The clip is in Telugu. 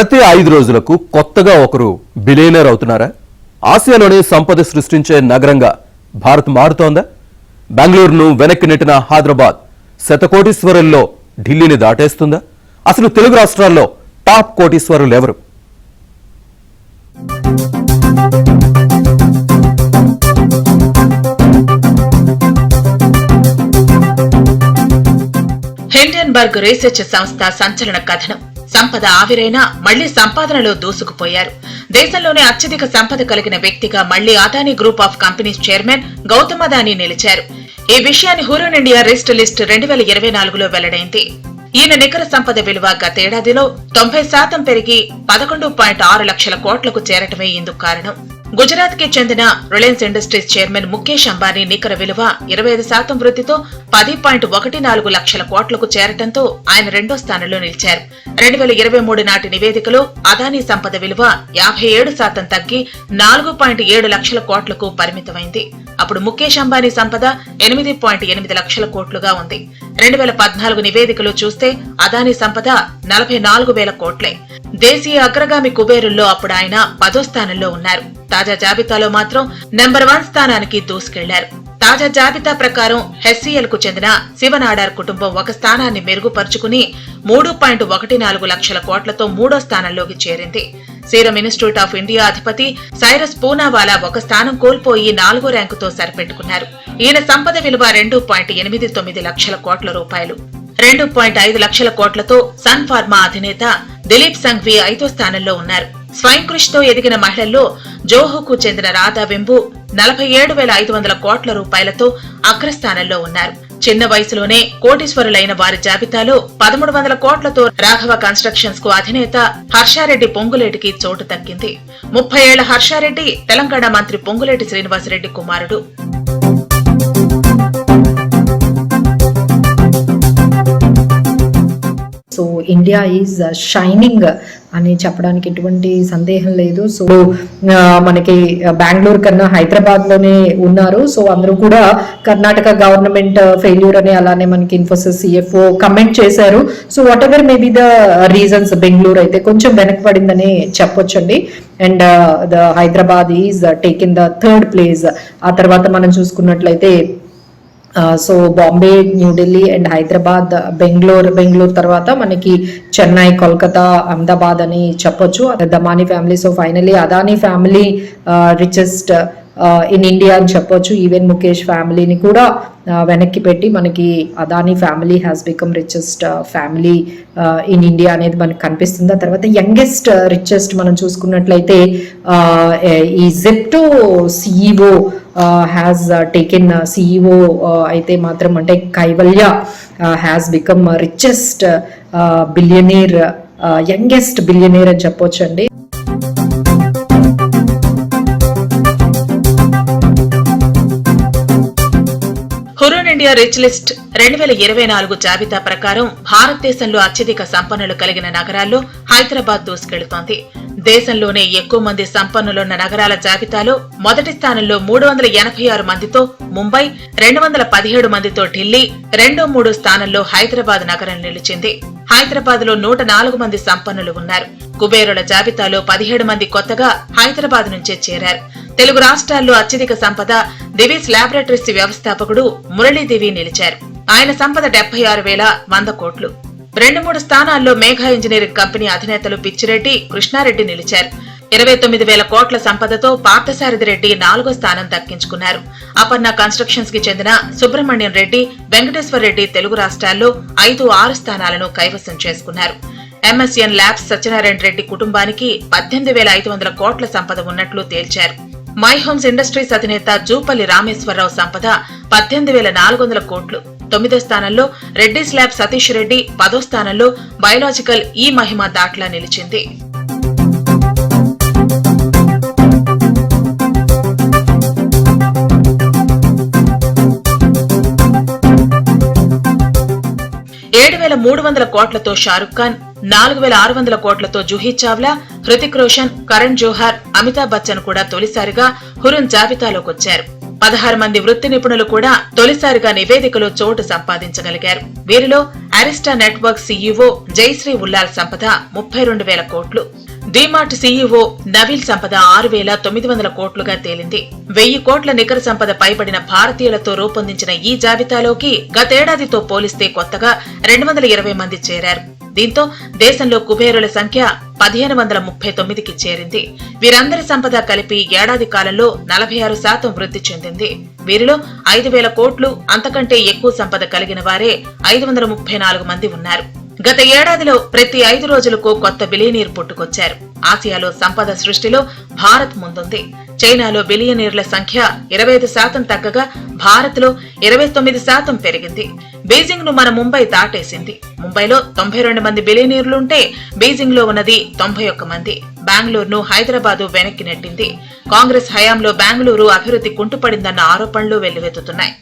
ప్రతి 5 రోజులకు కొత్తగా ఒకరు బిలియనర్ అవుతున్నారా? ఆసియాలోనే సంపద సృష్టించే నగరంగా భారత్ మారుతోందా? బెంగళూరును వెనక్కి నెట్టిన హైదరాబాద్ శతకోటీశ్వరుల్లో ఢిల్లీని దాటేస్తుందా? అసలు తెలుగు రాష్ట్రాల్లో టాప్ కోటీశ్వరులు ఎవరు? హిండెన్బర్గ్ రీసెర్చ్ సంస్థ సంచలన కథనం. సంపద ఆవిరైనా మళ్లీ సంపాదనలో దూసుకుపోయారు. దేశంలోనే అత్యధిక సంపద కలిగిన వ్యక్తిగా మళ్లీ Adani group of companies chairman Gautam Adani నిలిచారు. ఈ విషయాన్ని హురూన్ ఇండియా రిస్ట్ లిస్ట్ 2024లో వెల్లడైంది. ఈయన నికర సంపద విలువ గతేడాదిలో 90% పెరిగి 11.6 లక్షల కోట్లకు చేరటమే ఇందుకు కారణం. గుజరాత్ కి చెందిన Reliance industries chairman Mukesh Ambani నికర విలువ 25% వృద్ధితో 10.14 లక్షల కోట్లకు చేరటంతో ఆయన రెండో స్థానంలో నిలిచారు. 2023 నాటి నివేదికలో అదానీ సంపద విలువ 57% తగ్గి 4.7 లక్షల కోట్లకు పరిమితమైంది. అప్పుడు ముఖేష్ అంబానీ సంపద 8.8 లక్షల కోట్లుగా ఉంది. 2014 నివేదికలో చూస్తే అదానీ సంపద 44,000 కోట్లే. దేశీయ అగ్రగామి కుబేరుల్లో అప్పుడు ఆయన 10వ స్థానంలో ఉన్నారు. తాజా జాబితాలో మాత్రం నెంబర్ 1 స్థానానికి దూసుకెళ్లారు. తాజా జాబితా ప్రకారం హెచ్సీఎల్ కు చెందిన శివనాడార్ కుటుంబం ఒక స్థానాన్ని మెరుగుపరుచుకుని 3.14 లక్షల కోట్లతో 3వ స్థానంలోకి చేరింది. సీరం ఇన్స్టిట్యూట్ ఆఫ్ ఇండియా అధిపతి సైరస్ పూనావాలా ఒక స్థానం కోల్పోయి 4వ ర్యాంకుతో సరిపెట్టుకున్నారు. ఈయన సంపద విలువ 2.89 లక్షల కోట్ల రూపాయలు. 2.5 లక్షల కోట్లతో సన్ ఫార్మా అధినేత దిలీప్ సంఘ్వి 5వ స్థానంలో ఉన్నారు. స్వయం కృషితో ఎదిగిన మహిళల్లో జోహోకు చెందిన రాధా వెంబు 47,500 కోట్ల రూపాయలతో అగ్రస్థానంలో ఉన్నారు. చిన్న వయసులోనే కోటీశ్వరులైన వారి జాబితాలో 1300 కోట్లతో రాఘవ కన్స్ట్రక్షన్స్ కు అధినేత హర్షారెడ్డి పొంగులేటికి చోటు దక్కింది. 30 ఏళ్ల హర్షారెడ్డి తెలంగాణ మంత్రి పొంగులేటి శ్రీనివాసరెడ్డి కుమారుడు. సో ఇండియా ఈజ్ షైనింగ్ అని చెప్పడానికి ఎటువంటి సందేహం లేదు. సో మనకి బెంగళూరు కన్నా హైదరాబాద్ లోనే ఉన్నారు. సో అందరూ కూడా కర్ణాటక గవర్నమెంట్ ఫెయిల్యూర్ అని అలానే మనకి ఇన్ఫోసిస్ సిఎఫ్ఓ కమెంట్ చేశారు. So what ever may be the reasons, Bengaluru అయితే కొంచెం వెనకబడిందని చెప్పొచ్చండి. And the Hyderabad is taken the 3rd place. ఆ తర్వాత మనం చూసుకున్నట్లయితే సో బాంబే, న్యూఢిల్లీ అండ్ హైదరాబాద్, బెంగళూరు తర్వాత మనకి చెన్నై, కోల్కతా, అహ్మదాబాద్ అని చెప్పొచ్చు. Damani family. So finally Adani family richest in India అని చెప్పొచ్చు. ఈవెన్ ముఖేష్ ఫ్యామిలీని కూడా వెనక్కి పెట్టి మనకి Adani family has become richest family in India అనేది మనకు కనిపిస్తుంది. ఆ తర్వాత యంగెస్ట్ రిచెస్ట్ మనం చూసుకున్నట్లయితే ఈ Zepto CEO has taken CEO అయితే మాత్రం అంటే Kaivalya has become richest billionaire, youngest billionaire అని చెప్పొచ్చు అండి. హురూన్ ఇండియా రిచ్ లిస్ట్ 2024 జాబితా ప్రకారం భారతదేశంలో అత్యధిక సంపన్నులు కలిగిన నగరాల్లో హైదరాబాద్ దూసుకెళ్తోంది. దేశంలోనే ఎక్కువ మంది సంపన్నులున్న నగరాల జాబితాలో మొదటి స్థానంలో 386 మందితో ముంబై, 217 మందితో ఢిల్లీ, 2, 3 స్థానంలో హైదరాబాద్ నగరం నిలిచింది. హైదరాబాద్ లో 104 మంది సంపన్నులు ఉన్నారు. కుబేరుల జాబితాలో 17 మంది కొత్తగా హైదరాబాద్ నుంచే చేరారు. తెలుగు రాష్ట్రాల్లో అత్యధిక సంపద దివీస్ ల్యాబొరేటరీస్ వ్యవస్థాపకుడు మురళీదేవి నిలిచారు. ఆయన సంపద 76,100 కోట్లు. 2-3 స్థానాల్లో మేఘా ఇంజనీరింగ్ కంపెనీ అధినేతలు పిచ్చిరెడ్డి, కృష్ణారెడ్డి నిలిచారు. 29,000 కోట్ల సంపదతో పార్థసారథి రెడ్డి 4వ స్థానం దక్కించుకున్నారు. అపర్ణ కన్స్ట్రక్షన్స్ కి చెందిన సుబ్రహ్మణ్యం రెడ్డి, వెంకటేశ్వర రెడ్డి తెలుగు రాష్ట్రాల్లో 5, 6 స్థానాలను కైవసం చేసుకున్నారు. ఎంఎస్ఎన్ ల్యాబ్స్ సత్యనారాయణ రెడ్డి కుటుంబానికి 18,500 కోట్ల సంపద ఉన్నట్లు తేల్చారు. మై హోమ్స్ ఇండస్ట్రీస్ అధినేత జూపల్లి రామేశ్వరరావు సంపద 18,400 కోట్లు. 9వ స్థానంలో రెడ్డిస్ ల్యాబ్ సతీష్ రెడ్డి, 10వ స్థానంలో బయోలాజికల్ ఈ మహిమ దాట్లా నిలిచింది. $7,300 కోట్లతో షారుఖ్ ఖాన్, 4,600 కోట్లతో జూహీ చావ్లా, హృతిక్ రోషన్, కరణ్ జోహార్, అమితాబ్ బచ్చన్ కూడా తొలిసారిగా హురూన్ జాబితాలోకొచ్చారు. 16 మంది వృత్తి నిపుణులు కూడా తొలిసారిగా నివేదికలో చోటు సంపాదించగలిగారు. వీరిలో అరిస్టా నెట్వర్క్ సీఈఓ జయశ్రీ ఉల్లాల్ సంపద 32,000 కోట్లు, డీమార్ట్ సీఈఓ నవీల్ సంపద 6,900 కోట్లుగా తేలింది. 1000 కోట్ల నికర సంపద పైబడిన భారతీయులతో రూపొందించిన ఈ జాబితాలోకి గతేడాదితో పోలిస్తే కొత్తగా 220 మంది చేరారు. దీంతో దేశంలో కుబేరుల సంఖ్య 1539కి చేరింది. వీరందరి సంపద కలిపి ఏడాది కాలంలో 46% వృద్ధి చెందింది. వీరిలో 5,000 కోట్లు అంతకంటే ఎక్కువ సంపద కలిగిన వారే 534 మంది ఉన్నారు. గత ఏడాదిలో ప్రతి 5 రోజులకు కొత్త బిలియనీర్ పుట్టుకొచ్చారు. ఆసియాలో సంపద సృష్టిలో భారత్ ముందుంది. చైనాలో బిలియనీర్ల సంఖ్య 25% తగ్గగా భారత్లో 29% పెరిగింది. బీజింగ్ ను మన ముంబై దాటేసింది. ముంబైలో 92 మంది బిలియనీర్లుంటే బీజింగ్ లో ఉన్నది 91 మంది. బెంగళూరును హైదరాబాదు వెనక్కి నెట్టింది. కాంగ్రెస్ హయాంలో బెంగళూరు అభివృద్ధి కుంటుపడిందన్న ఆరోపణలు వెల్లువెత్తుతున్నాయి.